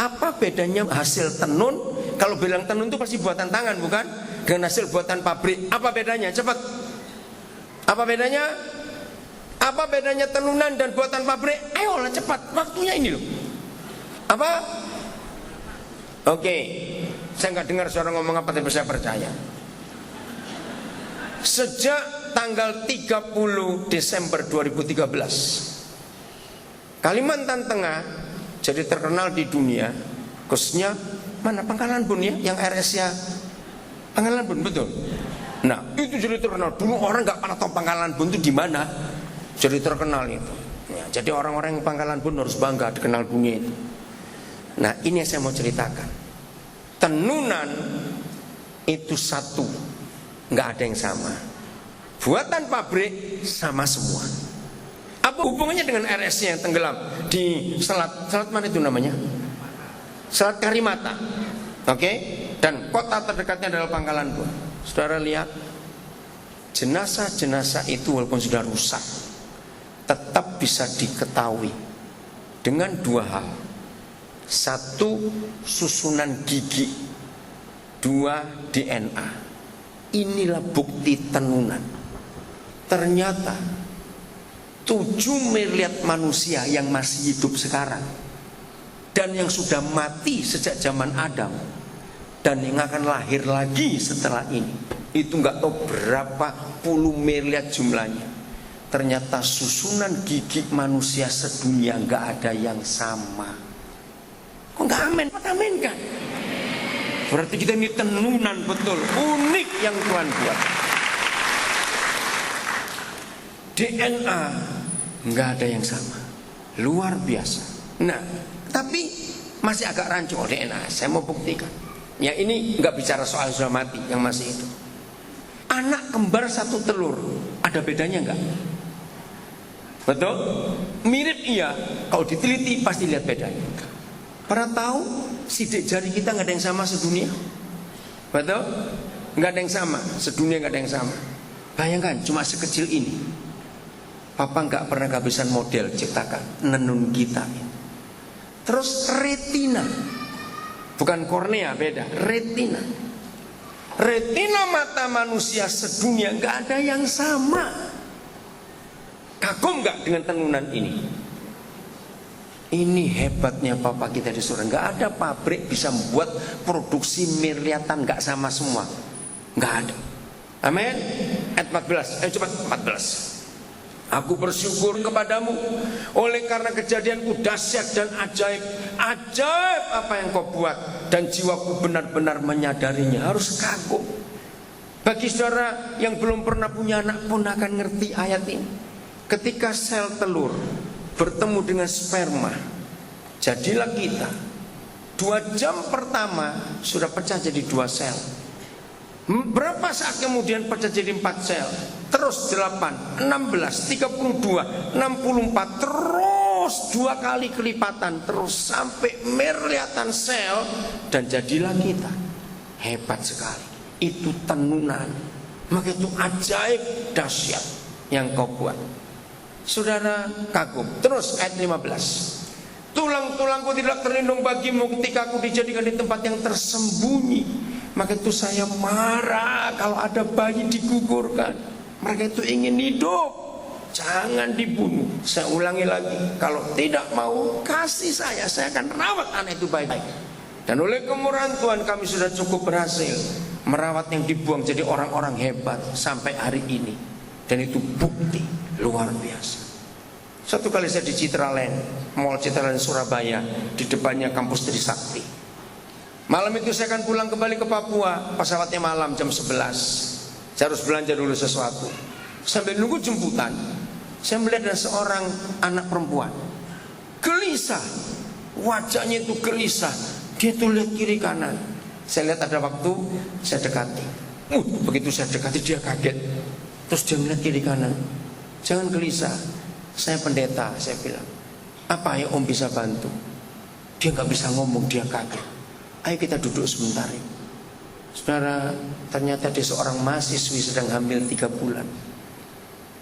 apa bedanya hasil tenun? Kalau bilang tenun itu pasti buatan tangan, bukan? Dengan hasil buatan pabrik, apa bedanya? Cepat, apa bedanya? Apa bedanya tenunan dan buatan pabrik? Ayolah cepat, waktunya ini loh. Apa? Oke, saya nggak dengar suara ngomong apa, tapi saya percaya. Sejak tanggal 30 Desember 2013, Kalimantan Tengah jadi terkenal di dunia, khususnya mana Pangkalan Bun ya, yang RS-nya Pangkalan Bun, betul. Nah itu jadi terkenal. Dulu orang nggak pernah tahu Pangkalan Bun itu di mana. Jadi terkenal itu ya, jadi orang-orang yang Pangkalan Bun harus bangga dikenal bunyi itu. Nah ini yang saya mau ceritakan. Tenunan itu satu, nggak ada yang sama. Buatan pabrik sama semua. Apa hubungannya dengan RS yang tenggelam di selat mana itu namanya? Selat Karimata. Oke? Dan kota terdekatnya adalah Pangkalan Bun. Saudara lihat, jenazah-jenazah itu walaupun sudah rusak, tetap bisa diketahui dengan 2 hal. 1, susunan gigi. 2, DNA. Inilah bukti tenunan. Ternyata 7 miliar manusia yang masih hidup sekarang dan yang sudah mati sejak zaman Adam dan yang akan lahir lagi setelah ini, itu nggak tahu berapa puluh miliar jumlahnya. Ternyata susunan gigi manusia sedunia nggak ada yang sama. Kok nggak amin? Amin kan? Berarti kita ini tenunan betul, unik yang Tuhan buat. DNA nggak ada yang sama, luar biasa. Nah, tapi masih agak rancu DNA. Saya mau buktikan. Ya ini nggak bicara soal sudah mati yang masih itu. Anak kembar satu telur, ada bedanya nggak? Betul? Mirip iya. Kalau diteliti pasti lihat bedanya. Pernah tahu sidik jari kita nggak ada yang sama sedunia? Betul? Nggak ada yang sama, sedunia nggak ada yang sama. Bayangkan cuma sekecil ini. Papa nggak pernah kehabisan model ciptakan nenun kita. Terus retina, bukan kornea, beda. Retina, retina mata manusia sedunia nggak ada yang sama. Kagum nggak dengan tenunan ini? Ini hebatnya Papa kita di surga. Nggak ada pabrik bisa membuat produksi miliatan nggak sama semua, nggak ada. Amin. Ayat 14, cepat 14. Aku bersyukur kepadamu oleh karena kejadianku dahsyat dan ajaib. Ajaib apa yang kau buat, dan jiwaku benar-benar menyadarinya. Harus kagum. Bagi saudara yang belum pernah punya anak pun akan ngerti ayat ini. Ketika sel telur bertemu dengan sperma, jadilah kita. 2 jam pertama sudah pecah jadi 2 sel. Berapa saat kemudian pecah jadi 4 sel, terus 8, 16, 32, 64, terus 2 kali kelipatan, terus sampai miliatan sel, dan jadilah kita. Hebat sekali. Itu tenunan. Maka itu ajaib dahsyat yang kau buat. Saudara kagum. Terus ayat 15. Tulang-tulangku tidak terlindung bagimu ketika aku dijadikan di tempat yang tersembunyi. Maka itu saya marah kalau ada bayi digugurkan. Mereka itu ingin hidup, jangan dibunuh. Saya ulangi lagi, kalau tidak mau kasih saya akan rawat anak itu baik-baik. Dan oleh kemurahan Tuhan kami sudah cukup berhasil merawat yang dibuang jadi orang-orang hebat sampai hari ini. Dan itu bukti luar biasa. Satu kali saya di Citraland, Mall Citraland Surabaya, di depannya kampus Trisakti. Malam itu saya akan pulang kembali ke Papua. Pesawatnya malam jam 11. Saya harus belanja dulu sesuatu. Sambil nunggu jemputan, saya melihat ada seorang anak perempuan gelisah. Wajahnya itu gelisah. Dia tuh lihat kiri kanan. Saya lihat ada waktu, saya dekati. Begitu saya dekati dia kaget. Terus dia melihat kiri kanan. Jangan gelisah, saya pendeta. Saya bilang, apa ya om bisa bantu? Dia gak bisa ngomong, dia kaget. Ayo kita duduk sebentar. Saudara, ternyata dia seorang mahasiswi sedang hamil 3 bulan.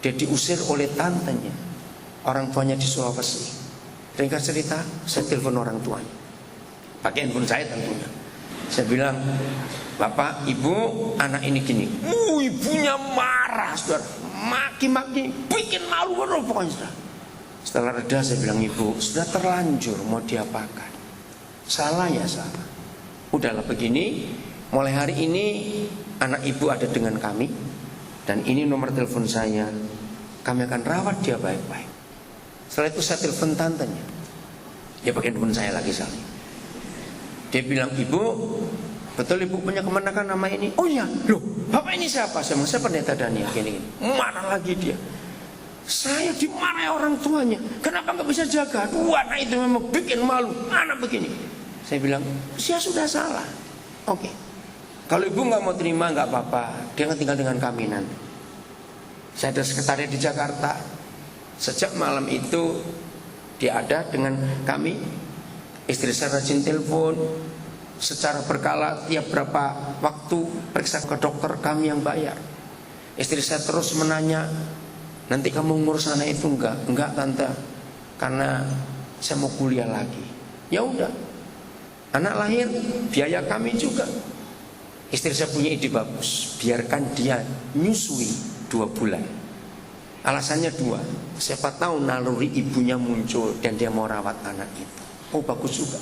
Dia diusir oleh tantenya. Orang tuanya di Sulawesi. Ringkas cerita, saya telepon orang tuanya. Pakai handphone saya tentunya. Saya bilang, Bapak, Ibu, anak ini gini. Ibunya marah, saudara. Maki-maki, bikin malu pokoknya, saudara. Setelah reda saya bilang, Ibu, sudah terlanjur, mau diapakan? Salah ya salah. Udahlah begini, mulai hari ini anak ibu ada dengan kami, dan ini nomor telepon saya. Kami akan rawat dia baik-baik. Setelah itu saya telepon tantenya. Dia pakai telepon saya lagi sekali. Dia bilang, Ibu, betul Ibu punya kemenakan nama ini? Oh iya, loh, Bapak ini siapa? Saya pendeta Daniel. Gini. Marah lagi dia. Saya dimarahi orang tuanya. Kenapa nggak bisa jaga? Anak itu memang bikin malu. Anak begini. Saya bilang, saya sudah salah. Oke. Kalau ibu nggak mau terima nggak apa-apa. Dia akan tinggal dengan kami nanti. Saya ada sekretariat di Jakarta. Sejak malam itu dia ada dengan kami. Istri saya rajin telepon secara berkala. Tiap berapa waktu periksa ke dokter, kami yang bayar. Istri saya terus menanya, nanti kamu ngurus anak itu enggak? Enggak tante, karena saya mau kuliah lagi. Ya udah, anak lahir biaya kami juga. Istri saya punya ide bagus, biarkan dia nyusui 2 bulan. Alasannya 2, siapa tahu naluri ibunya muncul dan dia mau rawat anak itu. Oh bagus juga.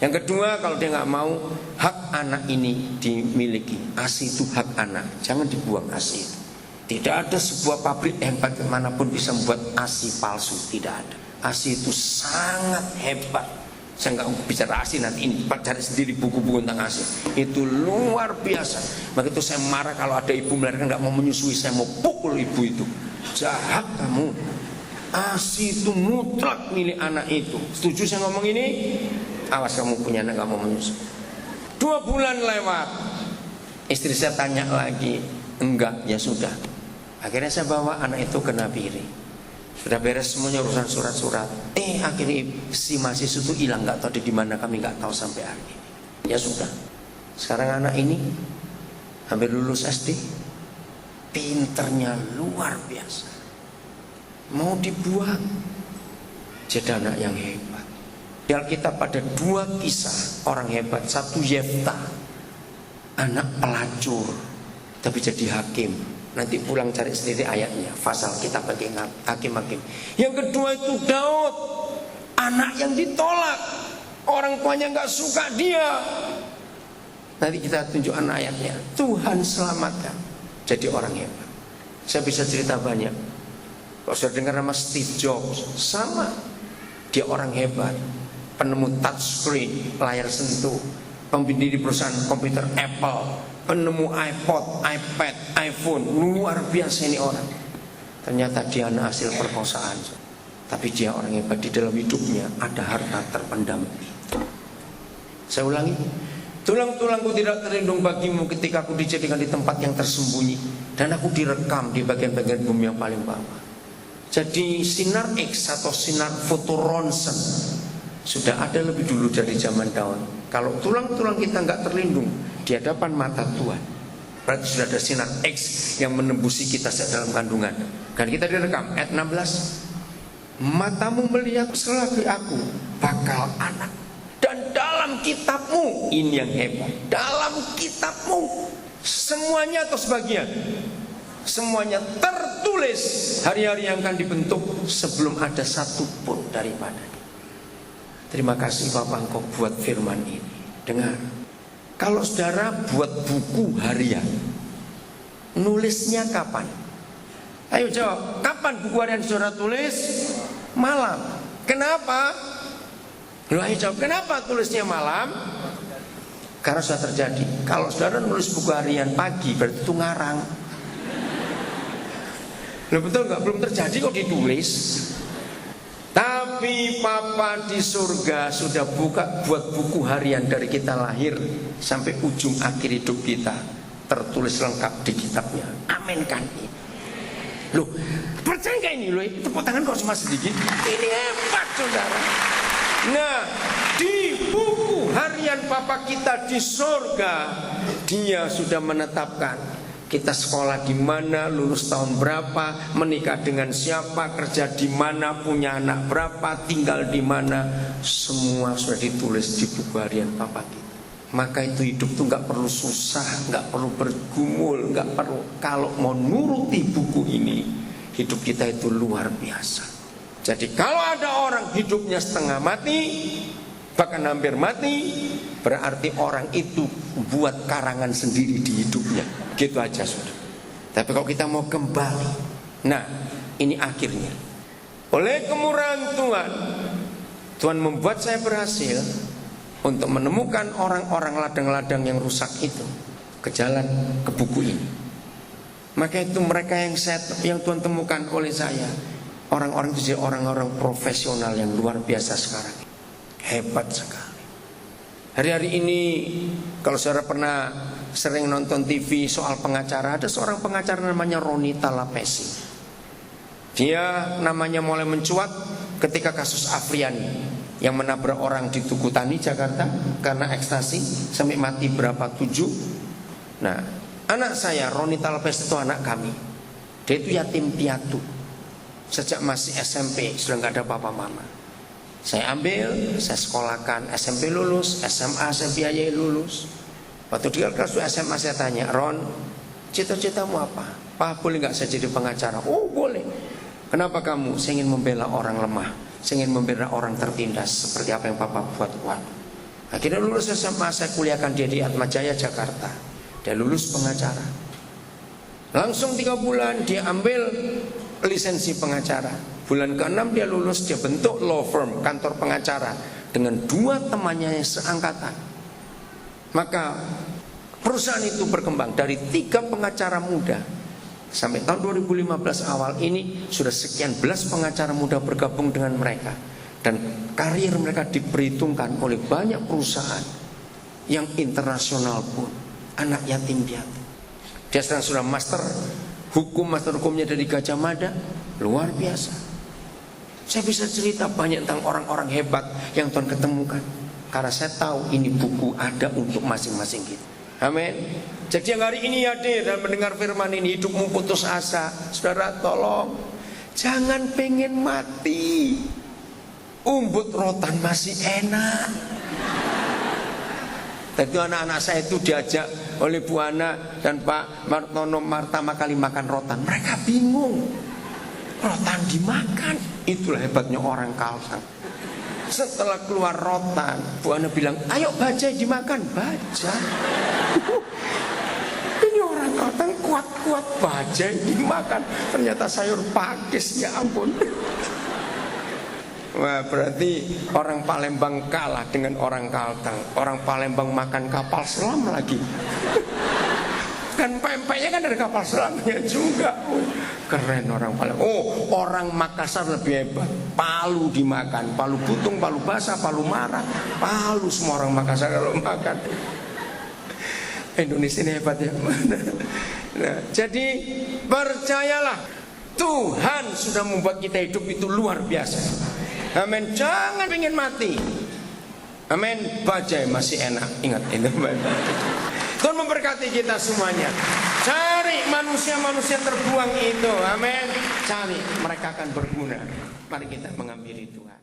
Yang kedua, kalau dia nggak mau, hak anak ini dimiliki. ASI itu hak anak, jangan dibuang ASI itu. Tidak ada sebuah pabrik hebat manapun bisa membuat ASI palsu, tidak ada. ASI itu sangat hebat. Saya nggak bicara ASI nanti, ini cari sendiri buku-buku tentang ASI. Itu luar biasa. Maka itu saya marah kalau ada ibu melahirkan nggak mau menyusui, saya mau pukul ibu itu. Jahat kamu. ASI itu mutlak milik anak itu. Setuju saya ngomong ini? Awas kamu punya anak nggak mau menyusui. 2 bulan lewat, istri saya tanya lagi, enggak, ya sudah. Akhirnya saya bawa anak itu ke Nabire. Sudah beres semuanya urusan surat-surat. Akhirnya si mahasiswa itu hilang, nggak tahu di mana, kami nggak tahu sampai hari ini. Ya sudah. Sekarang anak ini hampir lulus SD, pinternya luar biasa. Mau dibuang, jadi anak yang hebat. Di Alkitab ada 2 kisah orang hebat. Satu Yefta, anak pelacur tapi jadi hakim. Nanti pulang cari sendiri ayatnya, pasal kita bagi hakim-hakim. Yang kedua itu Daud, anak yang ditolak, orang tuanya nggak suka dia. Nanti kita tunjukkan ayatnya. Tuhan selamatkan, jadi orang hebat. Saya bisa cerita banyak. Kalau sudah dengar nama Steve Jobs, sama, dia orang hebat, penemu touchscreen, layar sentuh, pendiri perusahaan komputer Apple, penemu iPod, iPad, iPhone. Luar biasa ini orang. Ternyata dia anak hasil perkosaan. Tapi dia orang hebat. Di dalam hidupnya ada harta terpendam. Saya ulangi, tulang-tulangku tidak terlindung bagimu ketika aku dijadikan di tempat yang tersembunyi, dan aku direkam di bagian-bagian bumi yang paling bawah. Jadi sinar X atau sinar fotoronsen sudah ada lebih dulu dari zaman Daud. Kalau tulang-tulang kita nggak terlindung di hadapan mata Tuhan, berarti sudah ada sinar X yang menembusi kita dalam kandungan. Dan kita direkam ayat 16. Matamu melihat selagi aku bakal anak, dan dalam kitabmu, ini yang hebat, dalam kitabmu semuanya atau sebagian, semuanya tertulis hari-hari yang akan dibentuk sebelum ada satu pun daripadanya. Terima kasih Bapak, Engkau buat firman ini. Dengar, kalau saudara buat buku harian, nulisnya kapan? Ayo jawab, kapan buku harian saudara tulis? Malam. Kenapa? Ayo jawab, kenapa tulisnya malam? Karena sudah terjadi. Kalau saudara nulis buku harian pagi, berarti itu ngarang. Loh, betul nggak? Belum terjadi kok ditulis. Tapi Papa di surga sudah buka buat buku harian dari kita lahir sampai ujung akhir hidup kita, tertulis lengkap di kitabnya. Amin kan? Loh, percaya gak ini loh? Tepuk tangan kok cuma sedikit. Ini hebat saudara. Nah, di buku harian Papa kita di surga, dia sudah menetapkan kita sekolah di mana, lulus tahun berapa, menikah dengan siapa, kerja di mana, punya anak berapa, tinggal di mana. Semua sudah ditulis di buku harian Papa kita. Maka itu hidup tuh nggak perlu susah, nggak perlu bergumul, nggak perlu. Kalau mau nuruti buku ini, hidup kita itu luar biasa. Jadi kalau ada orang hidupnya setengah mati, bahkan hampir mati, berarti orang itu buat karangan sendiri di hidupnya. Gitu aja sudah. Tapi kalau kita mau kembali, nah ini akhirnya. Oleh kemurahan Tuhan, Tuhan membuat saya berhasil untuk menemukan orang-orang ladang-ladang yang rusak itu ke jalan, ke buku ini. Maka itu mereka yang Tuhan temukan oleh saya, orang-orang itu jadi orang-orang profesional yang luar biasa sekarang. Hebat sekali. Hari-hari ini kalau saudara pernah sering nonton TV soal pengacara, ada seorang pengacara namanya Ronita Lapesi. Dia namanya mulai mencuat ketika kasus Afriani yang menabrak orang di Tugu Tani Jakarta karena ekstasi sampai mati berapa 7. Nah, anak saya Ronita Lapesi itu anak kami. Dia itu yatim piatu. Sejak masih SMP sudah nggak ada papa mama. Saya ambil, saya sekolahkan, SMP lulus, SMA saya biayai lulus. Waktu dia kelas SMA saya tanya, Ron, cita-citamu apa? Pak, boleh nggak saya jadi pengacara? Oh boleh. Kenapa kamu? Saya ingin membela orang lemah, saya ingin membela orang tertindas seperti apa yang Papa buat. Akhirnya lulus SMA, saya kuliahkan dia di Atmajaya Jakarta. Dia lulus pengacara. Langsung 3 bulan dia ambil lisensi pengacara. Bulan ke-6 dia lulus, dia bentuk law firm, kantor pengacara. dengan 2 temannya yang seangkatan. Maka perusahaan itu berkembang dari 3 pengacara muda. Sampai tahun 2015 awal ini sudah sekian belas pengacara muda bergabung dengan mereka. Dan karir mereka diperhitungkan oleh banyak perusahaan yang internasional pun. Anak yatim piatu. Dia sekarang sudah master hukumnya dari Gajah Mada. Luar biasa. Saya bisa cerita banyak tentang orang-orang hebat yang Tuhan ketemukan. Karena saya tahu ini buku ada untuk masing-masing kita. Amin. Jadi yang hari ini hadir dan mendengar firman ini, hidupmu putus asa, saudara tolong jangan pengen mati. Umbut rotan masih enak. Tadi anak-anak saya itu diajak oleh Bu Ana dan Pak Martono pertama kali makan rotan. Mereka bingung. Rotan dimakan. Itulah hebatnya orang Kalteng. Setelah keluar rotan, Bu Ana bilang, ayo bajai dimakan. Bajai. Ini orang Kalteng kuat-kuat, bajai dimakan. Ternyata sayur pakis, ya ampun. Wah, berarti orang Palembang kalah dengan orang Kalteng. Orang Palembang makan kapal selam lagi. Kan pempeknya kan dari kapal selamnya juga. Keren orang Palembang. Oh, orang Makassar lebih hebat. Palu dimakan, palu butung, palu basah, palu marah. Palu semua orang Makassar kalau makan. Indonesia ini hebat ya. Nah, jadi percayalah, Tuhan sudah membuat kita hidup itu luar biasa. Amin. Jangan ingin mati. Amin. Bajai masih enak. Ingat ini. Tuhan memberkati kita semuanya. Cari manusia-manusia terbuang itu. Amin. Cari, mereka akan berguna. Mari kita menghampiri Tuhan.